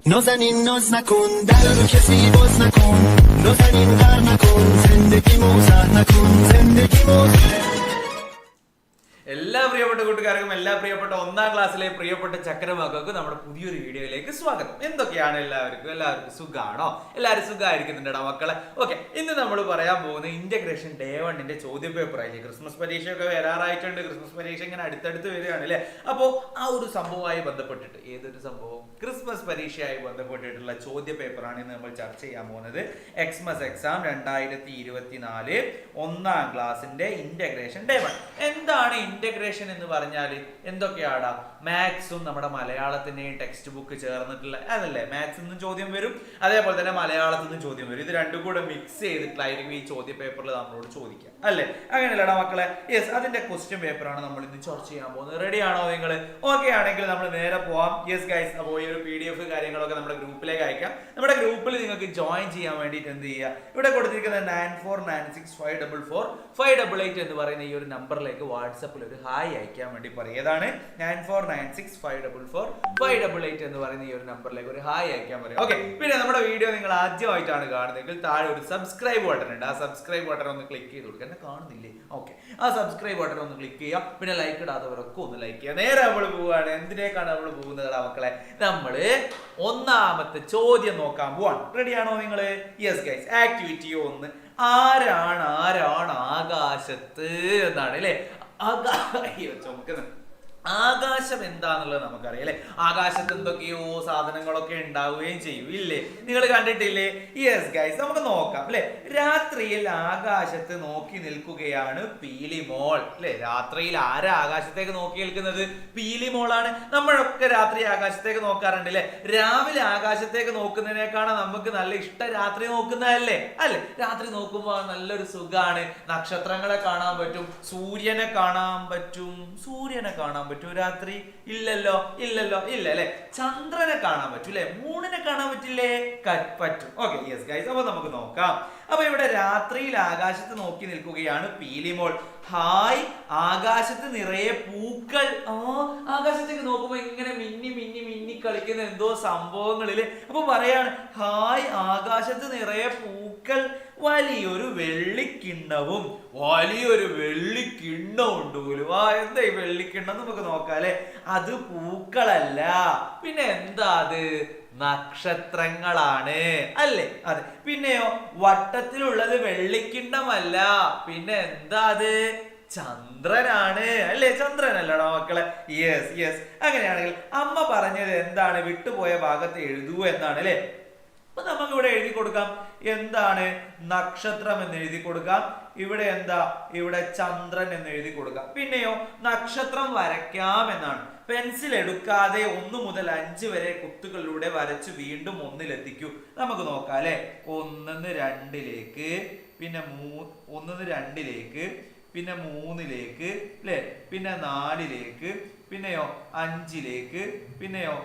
نازنین ناز نکن در رو کسی باز نکن نازنین غر نکن زندگی موزه نکن زندگی موزه എല്ലാ പ്രിയപ്പെട്ട കൂട്ടുകാർക്കും എല്ലാ പ്രിയപ്പെട്ട ഒന്നാം ക്ലാസ്സിലെ പ്രിയപ്പെട്ട ചക്രമക്കൾക്കും നമ്മുടെ പുതിയൊരു വീഡിയോയിലേക്ക് സ്വാഗതം. എന്തൊക്കെയാണ് എല്ലാവർക്കും സുഖമാണോ? എല്ലാവരും സുഖമായിരിക്കുന്നുണ്ടോ മക്കളെ? ഓക്കെ, ഇന്ന് നമ്മൾ പറയാൻ പോകുന്ന ഇന്റഗ്രേഷൻ ഡേ 1ന്റെ ചോദ്യ പേപ്പർ ആയില്ലേ. ക്രിസ്മസ് പരീക്ഷയൊക്കെ വരാറായിട്ടുണ്ട്. ക്രിസ്മസ് പരീക്ഷ ഇങ്ങനെ അടുത്തടുത്ത് വരികയാണ് അല്ലേ. അപ്പോൾ ആ ഒരു സംഭവമായി ബന്ധപ്പെട്ടിട്ട്, ഏതൊരു സംഭവം? ക്രിസ്മസ് പരീക്ഷയായി ബന്ധപ്പെട്ടിട്ടുള്ള ചോദ്യ പേപ്പറാണ് ഇന്ന് നമ്മൾ ചർച്ച ചെയ്യാൻ പോകുന്നത്. എക്സ്മസ് എക്സാം 2024 ഒന്നാം ക്ലാസ്സിന്റെ ഇന്റഗ്രേഷൻ ഡേ 1. എന്താണ് ഇന്റഗ്രേഷൻ എന്ന് പറഞ്ഞാൽ എന്തൊക്കെയാടാ? മാത്സും നമ്മുടെ മലയാളത്തിന്റെയും ടെക്സ്റ്റ് ബുക്ക് ചേർന്നിട്ടുള്ള അതല്ലേ. മാത്സിൽ നിന്നും ചോദ്യം വരും, അതേപോലെ തന്നെ മലയാളത്തിൽ നിന്നും ചോദ്യം വരും. ഇത് രണ്ടും കൂടെ മിക്സ് ചെയ്തിട്ടായിരിക്കും ഈ ചോദ്യ പേപ്പറിൽ നമ്മളോട് ചോദിക്കുക അല്ലേ. അങ്ങനെയല്ലടാ മക്കളെ? യെസ്, അതിന്റെ ക്വസ്റ്റ്യൻ പേപ്പറാണ് നമ്മൾ ഇന്ന് ചർച്ച ചെയ്യാൻ പോകുന്നത്. റെഡി ആണോ നിങ്ങൾ? ഓക്കെ ആണെങ്കിൽ നമ്മൾ നേരെ പോവാം. യെസ് ഗൈസ്, അപ്പോൾ ഈ ഒരു PDF കാര്യങ്ങളൊക്കെ നമ്മുടെ ഗ്രൂപ്പിലേക്ക് അയക്കാം. നമ്മുടെ ഗ്രൂപ്പിൽ നിങ്ങൾക്ക് ജോയിൻ ചെയ്യാൻ വേണ്ടിയിട്ട് എന്ത് ചെയ്യുക? ഇവിടെ കൊടുത്തിരിക്കുന്ന 9496544588 എന്ന് പറയുന്ന ഈ ഒരു നമ്പറിലേക്ക് വാട്സപ്പിൽ ഒരു ഹായ് അയക്കാൻ വേണ്ടി പറയും. ഏതാണ്? 9496544588 എന്ന് പറയുന്ന ഈ ഒരു നമ്പറിലേക്ക് ഒരു ഹായ് അയക്കാൻ പറയും. ഓക്കെ, പിന്നെ നമ്മുടെ വീഡിയോ നിങ്ങൾ ആദ്യമായിട്ടാണ് കാണുന്നതെങ്കിൽ താഴെ ഒരു സബ്സ്ക്രൈബ് ബട്ടൺ ഉണ്ട്. ആ സബ്സ്ക്രൈബ് ബട്ടൺ ഒന്ന് ക്ലിക്ക് ചെയ്ത് കൊടുക്കുക. എന്നെ കാണുന്നില്ലേ? ഓക്കെ, ആ സബ്സ്ക്രൈബ് ബട്ടൺ ഒന്ന് ക്ലിക്ക് ചെയ്യാം. പിന്നെ ലൈക്ക് ഇടാത്തവരൊക്കെ ഒന്ന് ലൈക്ക് ചെയ്യുക. നേരെ നമ്മൾ പോവുകയാണ്. എന്തിനേക്കാണ് നമ്മൾ പോകുന്നത് മക്കളെ? നമ്മള് ഒന്നാമത്തെ ചോദ്യം നോക്കാൻ പോവാണ്. റെഡിയാണോ നിങ്ങൾ? Yes guys, activity 1. ആരാണ് ആകാശത്ത് എന്നാണ് അല്ലേ. ആകാശം എന്താന്നുള്ളത് നമുക്കറിയാം അല്ലെ. ആകാശത്ത് എന്തൊക്കെയോ സാധനങ്ങളൊക്കെ ഉണ്ടാവുകയും ചെയ്യും ഇല്ലേ? നിങ്ങൾ കണ്ടിട്ടില്ലേ? യെസ് ഗൈസ്, നമുക്ക് നോക്കാം അല്ലെ. രാത്രിയിൽ ആകാശത്ത് നോക്കി നിൽക്കുകയാണ് പീലിമോൾ അല്ലെ. രാത്രിയിൽ ആരാ ആകാശത്തേക്ക് നോക്കി നിൽക്കുന്നത്? പീലിമോളാണ്. നമ്മളൊക്കെ രാത്രി ആകാശത്തേക്ക് നോക്കാറുണ്ട് അല്ലെ. രാവിലെ ആകാശത്തേക്ക് നോക്കുന്നതിനേക്കാണ് നമുക്ക് നല്ല ഇഷ്ടം രാത്രി നോക്കുന്നതല്ലേ അല്ലെ. രാത്രി നോക്കുമ്പോൾ നല്ലൊരു സുഖാണ്. നക്ഷത്രങ്ങളെ കാണാൻ പറ്റും, സൂര്യനെ കാണാൻ പറ്റും. രാത്രി ഇല്ലല്ലോ ഇല്ല അല്ലെ. ചന്ദ്രനെ കാണാൻ പറ്റും അല്ലെ. മൂണിനെ കാണാൻ പറ്റില്ലേ? പറ്റും. ഓക്കെ, യെസ് ഗൈസ്, അപ്പൊ നമുക്ക് നോക്കാം. അപ്പൊ ഇവിടെ രാത്രിയിൽ ആകാശത്ത് നോക്കി നിൽക്കുകയാണ് പീലിമോൾ. ഹായ്, ആകാശത്ത് നിറയെ പൂക്കൾ. ആകാശത്തേക്ക് നോക്കുമ്പോ ഇങ്ങനെ മിന്നി കളിക്കുന്ന എന്തോ സംഭവങ്ങളില്. അപ്പൊ പറയാണ് ഹായ്, ആകാശത്ത് നിറയെ പൂക്കൾ, വലിയൊരു വെള്ളിക്കിണ്ണവും ഉണ്ട് പോലും. എന്താ ഈ വെള്ളിക്കിണ്ണം? നമുക്ക് നോക്കാം അല്ലെ. അത് പൂക്കളല്ല, പിന്നെ എന്താ അത്? നക്ഷത്രങ്ങളാണ് അല്ലേ. അതെ, പിന്നെയോ വട്ടത്തിലുള്ളത് വെള്ളിക്കിണ്ണമല്ല, പിന്നെ എന്താ അത്? ചന്ദ്രനാണ് അല്ലേ. ചന്ദ്രനല്ലടാ മക്കളെ. യെസ്. അങ്ങനെയാണെങ്കിൽ അമ്മ പറഞ്ഞത് എന്താണ്? വിട്ടുപോയ ഭാഗത്ത് എഴുതൂ എന്നാണ് അല്ലെ. അപ്പൊ നമുക്ക് ഇവിടെ എഴുതി കൊടുക്കാം. എന്താണ്? നക്ഷത്രം എന്ന് എഴുതി കൊടുക്കാം. ഇവിടെ എന്താ? ഇവിടെ ചന്ദ്രൻ എന്ന് എഴുതി കൊടുക്കാം. പിന്നെയോ നക്ഷത്രം വരയ്ക്കാം എന്നാണ്. പെൻസിൽ എടുക്കാതെ 1 മുതൽ 5 വരെ കുത്തുകളിലൂടെ വരച്ച് വീണ്ടും 1-ലെത്തിക്കൂ. നമുക്ക് നോക്കാം അല്ലെ. 1-ന്ന് 2-ലേക്ക്, പിന്നെ 1-ന്ന് 2-ലേക്ക്, പിന്നെ 3-ലേക്ക് അല്ലെ, പിന്നെ 4-ലേക്ക്, പിന്നെയോ 5-ലേക്ക്, പിന്നെയോ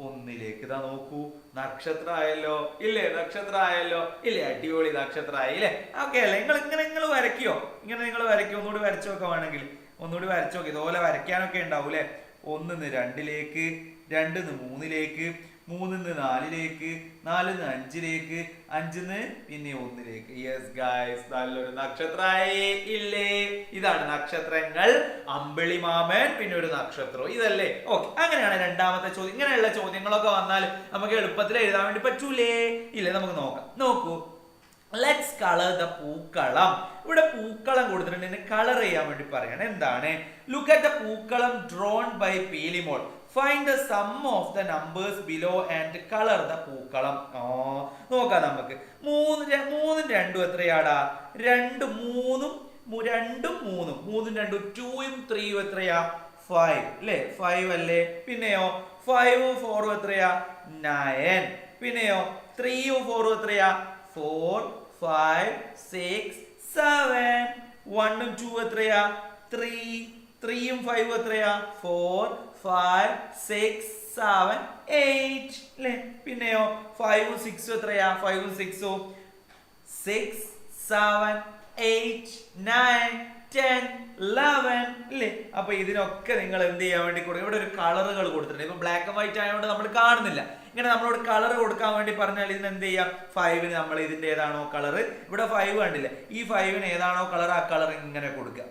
1-ലേക്ക്. ഇതാ നോക്കൂ, നക്ഷത്രമായല്ലോ ഇല്ലേ? ഇല്ലേ? അടിപൊളി നക്ഷത്രമായി ഇല്ലേ? ഓക്കെ അല്ലേ? നിങ്ങൾ വരയ്ക്കോ? നിങ്ങൾ വരയ്ക്കോ? ഒന്നുകൂടി വരച്ചു നോക്കാം. വേണമെങ്കിൽ ഒന്നുകൂടി വരച്ചു നോക്കി. ഇതുപോലെ വരയ്ക്കാനൊക്കെ ഉണ്ടാവും അല്ലെ. 1-ന്ന് 2-ലേക്ക്, 2-ന്ന് 3-ലേക്ക്, 3-ന്ന് 4-ലേക്ക്, 4-ന്ന് 5-ലേക്ക്, 5-ന്ന് പിന്നെ 1-ലേക്ക്. യെസ് ഗൈസ്, നല്ലൊരു നക്ഷത്രമായി ഇല്ലേ? ഇതാണ് നക്ഷത്രങ്ങൾ. അമ്പിളിമാമൻ, പിന്നെ ഒരു നക്ഷത്രം, ഇതല്ലേ. ഓക്കെ, അങ്ങനെയാണ് രണ്ടാമത്തെ ചോദ്യം. ഇങ്ങനെയുള്ള ചോദ്യങ്ങളൊക്കെ വന്നാൽ നമുക്ക് എളുപ്പത്തിൽ എഴുതാൻ വേണ്ടി പറ്റൂലേ? ഇല്ലേ? നമുക്ക് നോക്കാം. നോക്കൂ, ലെറ്റ്സ് കളർ ദ പൂക്കളം. ഇവിടെ പൂക്കളം കൊടുത്തിട്ടുണ്ട്. കളർ ചെയ്യാൻ വേണ്ടി പറയാണ്. എന്താണ്? Look at the pookalam drawn by Peelimol. Find the sum of the numbers below and colour the pookalam. നോക്കാം നമുക്ക്. 3 3 2 എത്രയാടാ? 2 3 2 3 3 2 2 3 എത്രയാ? 5 അല്ലേ. 5 അല്ലേ. പിന്നെയോ 5 4 എത്രയാ? 9. പിന്നെയോ 3 4 എത്രയാ? 4 5 6 7. 1 2 എത്രയാ? 3 3 5 എത്രയാ? 4 5 6 7 8 അല്ലേ. പിന്നെയോ 5 6 എത്രയാ? 5 6 6 7 8 9 10, 11 അല്ലേ? അപ്പൊ ഇതിനൊക്കെ നിങ്ങൾ എന്ത് ചെയ്യാൻ വേണ്ടി കൊടുക്കും? ഇവിടെ ഒരു കളറുകൾ കൊടുത്തിട്ടുണ്ട്. ഇപ്പൊ ബ്ലാക്ക് ആൻഡ് വൈറ്റ് ആയതുകൊണ്ട് നമ്മൾ കാണുന്നില്ല. ഇങ്ങനെ നമ്മളോട് കളർ കൊടുക്കാൻ വേണ്ടി പറഞ്ഞാൽ ഇതിന് എന്ത് ചെയ്യാം? 5ന് നമ്മൾ ഇതിന്റെ ഏതാണോ കളർ, ഇവിടെ 5 കണ്ടില്ല, ഈ 5ന് ഏതാണോ കളർ ആ കളർ ഇങ്ങനെ കൊടുക്കുക.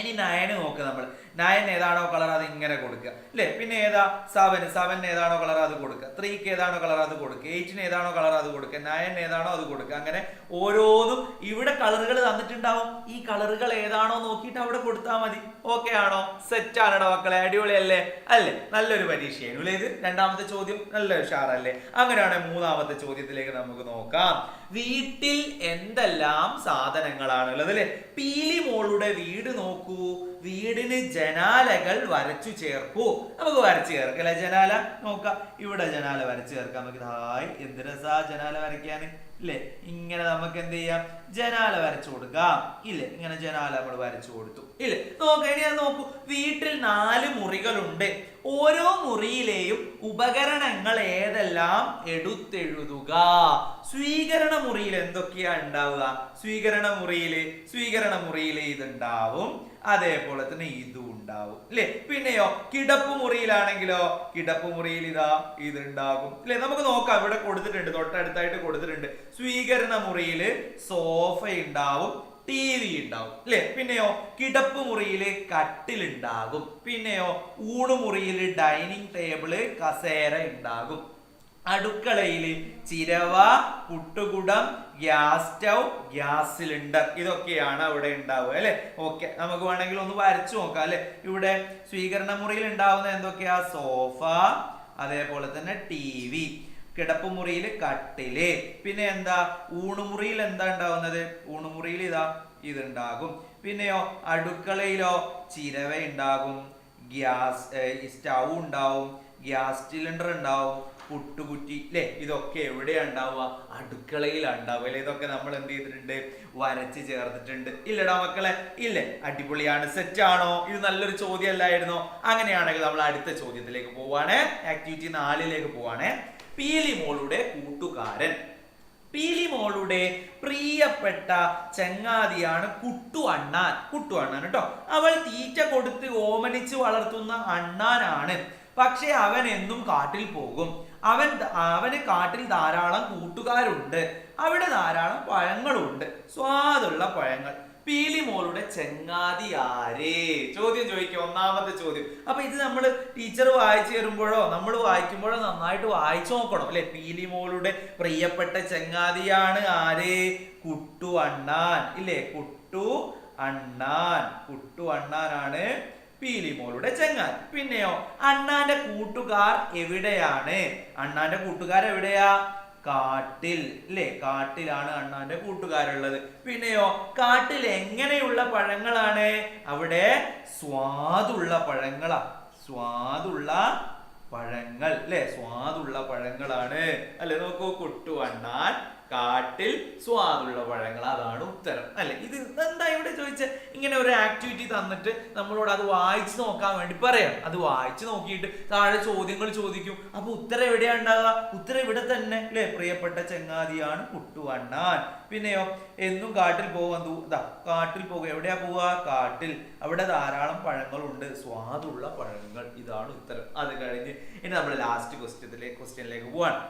ഇനി 9 നോക്കുക, നമ്മൾ 9 ഏതാണോ കളർ അത് ഇങ്ങനെ കൊടുക്കുക അല്ലെ? പിന്നെ ഏതാ 7 ഏതാണോ കളർ അത് കൊടുക്കുക, 3ക്ക് ഏതാണോ കളർ അത് കൊടുക്കുക, 8ന് ഏതാണോ കളർ അത് കൊടുക്കുക, 9 ഏതാണോ അത് കൊടുക്കുക. അങ്ങനെ ഓരോന്നും ഇവിടെ കളറുകൾ തന്നിട്ടുണ്ടാവും. ഈ കളറുകൾ ഏതാണോ നോക്കിയിട്ട് അവിടെ കൊടുത്താൽ മതി. ഓക്കെ ആണോ? സെറ്റ് ആണോ മക്കളെ? അടിപൊളിയല്ലേ? അല്ലേ? നല്ലൊരു പരീക്ഷയായിരുന്നു അല്ലേ ഇത്? രണ്ടാമത്തെ ചോദ്യം നല്ല ഉഷാറല്ലേ? അങ്ങനെയാണെങ്കിൽ മൂന്നാമത്തെ ചോദ്യത്തിലേക്ക് നമുക്ക് നോക്കാം. വീട്ടിൽ എന്തെല്ലാം സാധനങ്ങളാണ് ഉള്ളത് അല്ലെ? പീലി മോളുടെ വീട് നോക്കൂ. വീടിന് ജനാലകൾ വരച്ചു ചേർക്കൂ. നമുക്ക് വരച്ചു ചേർക്കാം അല്ലെ? ജനാല നോക്കാം. ഇവിടെ ജനാല വരച്ചു ചേർക്കാം നമുക്ക്. ഹായ്, എന്ത് രസാ ജനാല വരയ്ക്കാൻ ഇല്ലേ? ഇങ്ങനെ നമുക്ക് എന്ത് ചെയ്യാം? ജനാല വരച്ചു കൊടുക്കാം ഇല്ലേ? ഇങ്ങനെ ജനാല നമ്മൾ വരച്ചു കൊടുത്തു ഇല്ലേ? നോക്കൂ, വീട്ടിൽ 4 മുറികളുണ്ട്. ഓരോ മുറിയിലെയും ഉപകരണങ്ങൾ ഏതെല്ലാം എടുത്തെഴുതുക. സ്വീകരണ മുറിയിൽ എന്തൊക്കെയാ ഉണ്ടാവുക? സ്വീകരണ മുറിയിൽ ഇതുണ്ടാവും, അതേപോലെ തന്നെ ഇതും ഉണ്ടാവും അല്ലെ? പിന്നെയോ കിടപ്പ് മുറിയിലാണെങ്കിലോ കിടപ്പ് മുറിയിൽ ഇതാ ഇതുണ്ടാകും അല്ലെ? നമുക്ക് നോക്കാം, ഇവിടെ കൊടുത്തിട്ടുണ്ട്, തൊട്ടടുത്തായിട്ട് കൊടുത്തിട്ടുണ്ട്. സ്വീകരണ മുറിയിൽ സോഫ ഉണ്ടാവും, TV ഉണ്ടാവും അല്ലെ? പിന്നെയോ കിടപ്പ് മുറിയിൽ കട്ടിൽ ഉണ്ടാകും. പിന്നെയോ ഊണുമുറിയിൽ ഡൈനിങ് ടേബിള്, കസേര ഉണ്ടാകും. അടുക്കളയിൽ ചിരവ, പുട്ടുകുടം, ഗ്യാസ് സ്റ്റൗ, ഗ്യാസ് സിലിണ്ടർ, ഇതൊക്കെയാണ് അവിടെ ഉണ്ടാവുക അല്ലെ? ഓക്കെ, നമുക്ക് വേണമെങ്കിൽ ഒന്ന് വരച്ചു നോക്കാം അല്ലെ? ഇവിടെ സ്വീകരണ മുറിയിൽ ഉണ്ടാവുന്ന എന്തൊക്കെയാ? സോഫ, അതേപോലെ തന്നെ TV, കിടപ്പുമുറിയിൽ കട്ടില്. പിന്നെ എന്താ? ഊണുമുറിയിൽ എന്താ ഉണ്ടാവുന്നത്? ഊണുമുറിയിൽ ഇതാ ഇതുണ്ടാകും. പിന്നെയോ അടുക്കളയിലോ ചിരവ ഉണ്ടാകും, ഗ്യാസ് സ്റ്റൗ ഉണ്ടാവും, ഗ്യാസ് സിലിണ്ടർ ഉണ്ടാവും, പുട്ടുകുറ്റി അല്ലെ? ഇതൊക്കെ എവിടെയാ ഉണ്ടാവുക? അടുക്കളയിലാണ് ഉണ്ടാവുക അല്ലെ? ഇതൊക്കെ നമ്മൾ എന്ത് ചെയ്തിട്ടുണ്ട്? വരച്ച് ചേർത്തിട്ടുണ്ട്. ഇല്ലടാ മക്കളെ? ഇല്ലേ? അടിപൊളിയാണ്. സെറ്റ് ആണോ? ഇത് നല്ലൊരു ചോദ്യം അല്ലായിരുന്നോ? അങ്ങനെയാണെങ്കിൽ നമ്മൾ അടുത്ത ചോദ്യത്തിലേക്ക് പോവാണ്. ആക്ടിവിറ്റി 4ലേക്ക് പോവാണ്. പീലി മോളുടെ കൂട്ടുകാരൻ. പീലി മോളുടെ പ്രിയപ്പെട്ട ചങ്ങാതിയാണ് കുട്ടു അണ്ണാൻ കേട്ടോ. അവൾ തീറ്റ കൊടുത്ത് ഓമനിച്ച് വളർത്തുന്ന അണ്ണാനാണ്. പക്ഷെ അവൻ എന്നും കാട്ടിൽ പോകും. അവന് കാട്ടിൽ ധാരാളം കൂട്ടുകാരുണ്ട്. അവിടെ ധാരാളം പഴങ്ങളുണ്ട്, സ്വാദുള്ള പഴങ്ങൾ. പീലി മോളുടെ ചങ്ങാതി ആരേ? ചോദ്യം ചോദിക്കുക, ഒന്നാമത്തെ ചോദ്യം. അപ്പൊ ഇത് നമ്മൾ ടീച്ചർ വായിച്ചു തരുമ്പോഴോ നമ്മൾ വായിക്കുമ്പോഴോ നന്നായിട്ട് വായിച്ചു നോക്കണം അല്ലെ? പീലി മോളുടെ പ്രിയപ്പെട്ട ചങ്ങാതിയാണ് ആര്? കുട്ടു അണ്ണാൻ ഇല്ലേ? കുട്ടു അണ്ണാനാണ് പീലി മോളുടെ ചങ്ങാതി. പിന്നെയോ അണ്ണാന്റെ കൂട്ടുകാർ എവിടെയാണ്? അണ്ണാന്റെ കൂട്ടുകാർ എവിടെയാ? കാട്ടിൽ അല്ലെ? കാട്ടിലാണ് അണ്ണാന്റെ കൂട്ടുകാരുള്ളത്. പിന്നെയോ കാട്ടിൽ എങ്ങനെയുള്ള പഴങ്ങളാണ്? അവിടെ സ്വാദുള്ള പഴങ്ങളാ. സ്വാദുള്ള പഴങ്ങൾ അല്ലെ? സ്വാദുള്ള പഴങ്ങളാണ് അല്ലെ? നോക്കൂ, കുട്ടു അണ്ണാൻ കാട്ടിൽ സ്വാദുള്ള പഴങ്ങൾ, അതാണ് ഉത്തരം അല്ലെ? ഇത് എന്താ ഇവിടെ ചോദിച്ച? ഇങ്ങനെ ഒരു ആക്ടിവിറ്റി തന്നിട്ട് നമ്മളോട് അത് വായിച്ചു നോക്കാൻ വേണ്ടി പറയാം. അത് വായിച്ചു നോക്കിയിട്ട് താഴെ ചോദ്യങ്ങൾ ചോദിക്കും. അപ്പൊ ഉത്തരം എവിടെയാ ഉണ്ടാവുക? ഉത്തരം ഇവിടെ തന്നെ അല്ലെ? പ്രിയപ്പെട്ട ചങ്ങാതിയാണ് കുട്ടു അണ്ണാൻ. പിന്നെയോ എന്നും കാട്ടിൽ പോകാൻ കാട്ടിൽ പോകുക. എവിടെയാ പോവുക? കാട്ടിൽ. അവിടെ ധാരാളം പഴങ്ങളുണ്ട്, സ്വാദുള്ള പഴങ്ങൾ, ഇതാണ് ഉത്തരം. അത് കഴിഞ്ഞ് ഇനി നമ്മൾ ലാസ്റ്റ് ക്വസ്റ്റ്യനിലേക്ക് പോവാണ്.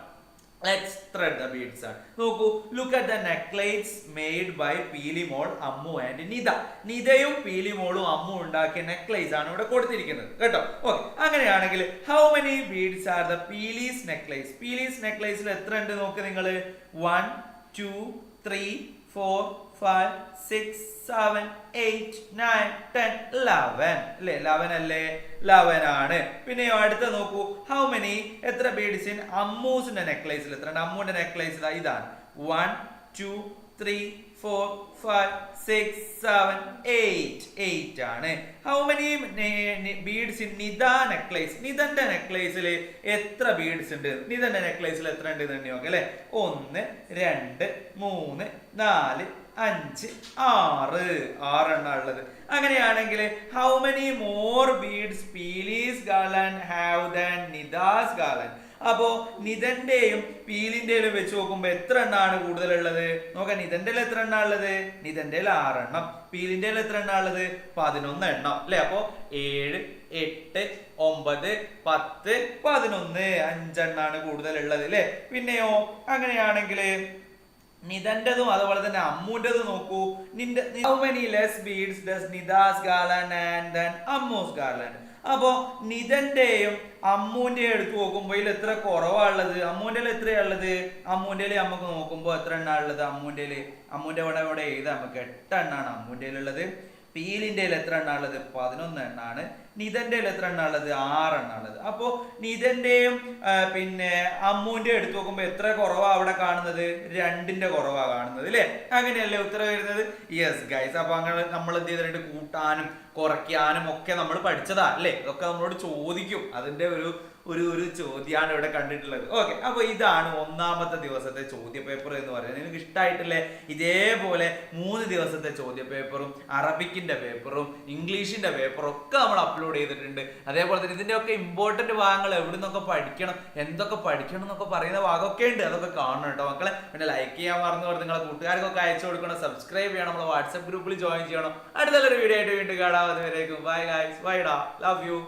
Let's thread the beads on. നോക്കൂ, look at the necklace made by Peeli mall, Ammu and Nita. നിതയും പീലി മോളും അമ്മു ഉണ്ടാക്കിയ നെക്ലേസ് ആണ് ഇവിടെ കൊടുത്തിരിക്കുന്നത് കേട്ടോ. ഓക്കെ, അങ്ങനെയാണെങ്കിൽ how many beads are the Peeli's necklace? Peeli's നെക്ലേസിൽ എത്ര ഉണ്ട് നോക്ക് നിങ്ങൾ. 1 2 3 4 5 6 7 8 9 10 11 അല്ലേ? 11 അല്ലേ? 11 ആണ്. പിന്നെയോ അടുത്ത നോക്കൂ, ഹൗ മെനി എത്ര ബീഡ്സ് ഇൻ അമ്മൂസിന്റെ നെക്ലേസിൽ എത്ര ഉണ്ട്? അമ്മുവിന്റെ നെക്ലേസ് ഇതാണ്. 1 2 3 4 5 6 7 8 ആണ്. How many beads in Nita necklace? നിതന്റെ നെക്ലേസിൽ എത്ര ബീഡ്സ് ഉണ്ട്? നിതന്റെ നെക്ലേസിൽ എത്ര ഉണ്ട് തന്നെ നോക്കാം അല്ലെ? 1 2 3 4 5 6 എണ്ണ ഉള്ളത്. അങ്ങനെയാണെങ്കിൽ how many more beads Peeli's garland have than Nita's garland? അപ്പോ നിതന്റെയും പീലിന്റെയും വെച്ച് നോക്കുമ്പോ എത്ര എണ്ണമാണ് കൂടുതലുള്ളത് നോക്കാം. നിതന്റെ എത്ര എണ്ണ ഉള്ളത്? നിതന്റെ 6 എണ്ണം. പീലിന്റെ എത്ര എണ്ണ ഉള്ളത്? 11 എണ്ണം അല്ലെ. അപ്പൊ 7, 8, 9, 10, 11 5 കൂടുതലുള്ളത് അല്ലെ. പിന്നെയോ അങ്ങനെയാണെങ്കിൽ നിതന്റെതും അതുപോലെ തന്നെ അമ്മുന്റെതും നോക്കൂ. How many less beads does Nita's garland and then Ammu's garland. അപ്പോ നിതന്റെയും അമ്മൂന്റെയും എടുത്ത് നോക്കുമ്പോൾ ഇതിൽ എത്ര കുറവാണുള്ളത്? അമ്മൂന്റെ എത്രയാണുള്ളത്? അമ്മൂന്റെ നമുക്ക് നോക്കുമ്പോൾ എത്ര എണ്ണ ഉള്ളത്? അമ്മൂന്റെ ഇവിടെ എഴുതാം നമുക്ക്. 8 എണ്ണാണ് അമ്മൂന്റെ ഉള്ളത്. പീലിന്റെ എത്ര എണ്ണ ഉള്ളത്? 11 എണ്ണാണ്. നിതന്റെ എത്ര എണ്ണ ഉള്ളത്? 6 എണ്ണ ഉള്ളത്. അപ്പോ നിതന്റെയും പിന്നെ അമ്മൂന്റെ എടുത്തു നോക്കുമ്പോ എത്ര കുറവാ അവിടെ കാണുന്നത്? 2ന്റെ കുറവാ കാണുന്നത് അല്ലെ. അങ്ങനെയല്ലേ ഉത്തരം വരുന്നത്? Yes guys. അപ്പൊ അങ്ങനെ നമ്മൾ എന്ത് ചെയ്തിട്ടുണ്ട്? കൂട്ടാനും കുറയ്ക്കാനും ഒക്കെ നമ്മൾ പഠിച്ചതാ അല്ലെ. ഇതൊക്കെ നമ്മളോട് ചോദിക്കും. അതിന്റെ ഒരു ചോദ്യമാണ് ഇവിടെ കണ്ടിട്ടുള്ളത്. ഓക്കെ, അപ്പൊ ഇതാണ് ഒന്നാമത്തെ ദിവസത്തെ ചോദ്യ പേപ്പർ എന്ന് പറയുന്നത്. നിങ്ങൾക്ക് ഇഷ്ടമായിട്ടില്ലേ? ഇതേപോലെ 3 ദിവസത്തെ ചോദ്യ പേപ്പറും അറബിക്കിന്റെ പേപ്പറും ഇംഗ്ലീഷിന്റെ പേപ്പറും ഒക്കെ നമ്മൾ അപ്ലോഡ് ചെയ്തിട്ടുണ്ട്. അതേപോലെ തന്നെ ഇതിന്റെ ഒക്കെ ഇമ്പോർട്ടന്റ് ഭാഗങ്ങൾ എവിടെ നിന്നൊക്കെ പഠിക്കണം, എന്തൊക്കെ പഠിക്കണം എന്നൊക്കെ പറയുന്ന ഭാഗമൊക്കെ ഉണ്ട്. അതൊക്കെ കാണണം കേട്ടോ മക്കളെ. പിന്നെ ലൈക്ക് ചെയ്യാൻ മറന്നു പോലെ നിങ്ങളെ കൂട്ടുകാർക്കൊക്കെ അയച്ചു കൊടുക്കണം, സബ്സ്ക്രൈബ് ചെയ്യണം, നമ്മൾ വാട്സ്ആപ്പ് ഗ്രൂപ്പിൽ ജോയിൻ ചെയ്യണം. അടുത്തൊരു വീഡിയോ ആയിട്ട് വീണ്ടും കാണാം. അതുവരേക്കും ബൈ ഗൈസ്, ബൈ ഡാ, ലവ് യു.